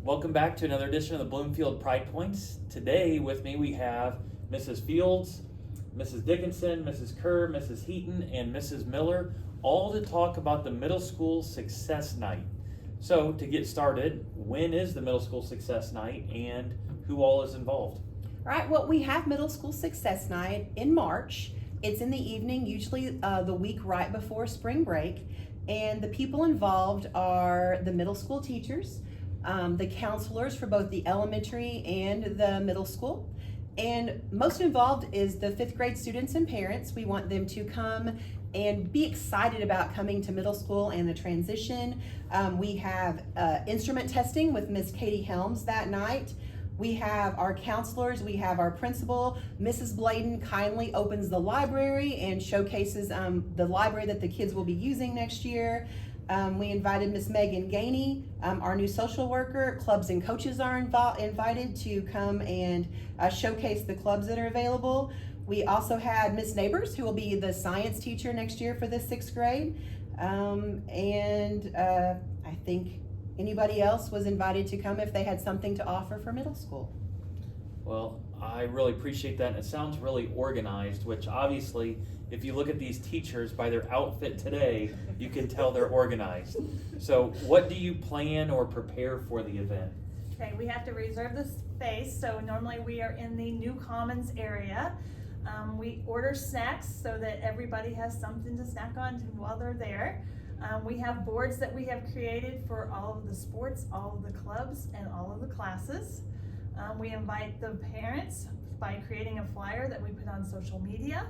Welcome back to another edition of the Bloomfield Pride Points. Today with me we have Mrs. Fields, Mrs. Dickinson, Mrs. Kerr, Mrs. Heaton, and Mrs. Miller, all to talk about the Middle School Success Night. So to get started, when is the Middle School Success Night and who all is involved? Right, well, we have Middle School Success Night in March. It's in the evening, usually the week right before spring break. And the people involved are the middle school teachers, the counselors for both the elementary and the middle school. And most involved is the 5th grade students and parents. We want them to come and be excited about coming to middle school and the transition. We have instrument testing with Miss Katie Helms that night. We have our counselors, we have our principal. Mrs. Bladen kindly opens the library and showcases the library that the kids will be using next year. We invited Miss Megan Gainey, our new social worker. Clubs and coaches are invited to come and showcase the clubs that are available. We also had Miss Neighbors, who will be the science teacher next year for the 6th grade. I think anybody else was invited to come if they had something to offer for middle school. Well, I really appreciate that, and it sounds really organized, which obviously, if you look at these teachers by their outfit today, you can tell they're organized. So what do you plan or prepare for the event? Okay, we have to reserve the space, so normally we are in the new commons area. We order snacks so that everybody has something to snack on while they're there. We have boards that we have created for all of the sports, all of the clubs, and all of the classes. We invite the parents by creating a flyer that we put on social media.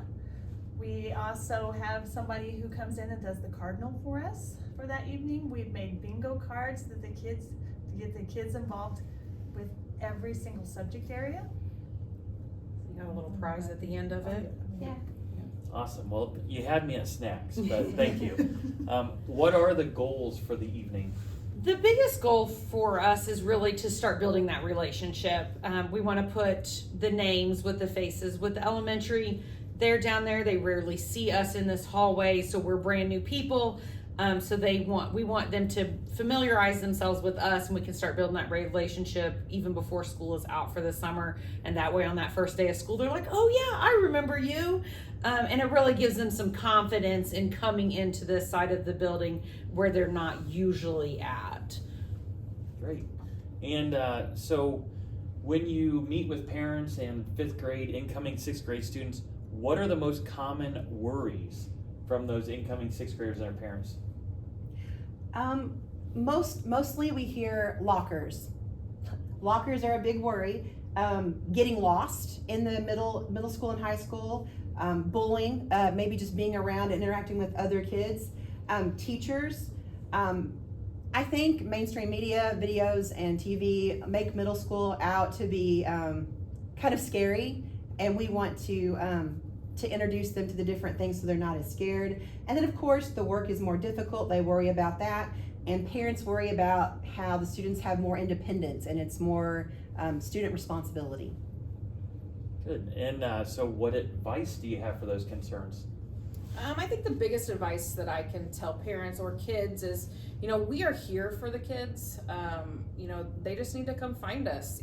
We also have somebody who comes in and does the cardinal for us for that evening. We've made bingo cards that to get the kids involved with every single subject area. You have a little prize at the end of it. Yeah. Awesome. Well, you had me at snacks, but thank you. What are the goals for the evening? The biggest goal for us is really to start building that relationship. We want to put the names with the faces. With the elementary, they're down there. They rarely see us in this hallway, so we're brand new people. So we want them to familiarize themselves with us, and we can start building that relationship even before school is out for the summer. And that way, on that first day of school, they're like, "Oh yeah, I remember you," and it really gives them some confidence in coming into this side of the building where they're not usually at. Great. And so when you meet with parents and 5th grade, incoming 6th grade students, what are the most common worries from those incoming 6th graders and their parents? Mostly we hear lockers. Lockers are a big worry. Getting lost in the middle school and high school, bullying, maybe just being around and interacting with other kids. Teachers, I think mainstream media, videos, and TV make middle school out to be kind of scary, and we want to introduce them to the different things so they're not as scared. And then of course the work is more difficult, they worry about that, and parents worry about how the students have more independence and it's more student responsibility. Good. And so what advice do you have for those concerns? I think the biggest advice that I can tell parents or kids is, we are here for the kids. They just need to come find us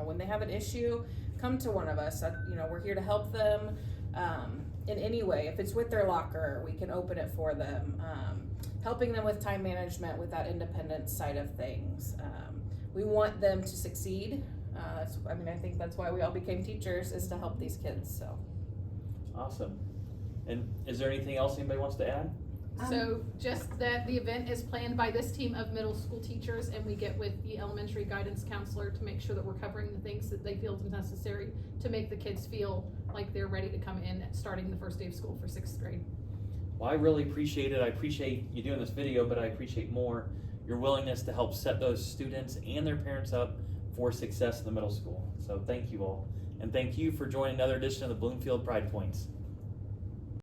when they have an issue, come to one of us. We're here to help them in any way. If it's with their locker, we can open it for them. Helping them with time management, with that independence side of things. We want them to succeed. I think that's why we all became teachers, is to help these kids. So Awesome. And is there anything else anybody wants to add? So just that the event is planned by this team of middle school teachers, and we get with the elementary guidance counselor to make sure that we're covering the things that they feel is necessary to make the kids feel like they're ready to come in starting the first day of school for 6th grade. Well, I really appreciate it. I appreciate you doing this video, but I appreciate more your willingness to help set those students and their parents up for success in the middle school. So thank you all. And thank you for joining another edition of the Bloomfield Pride Points.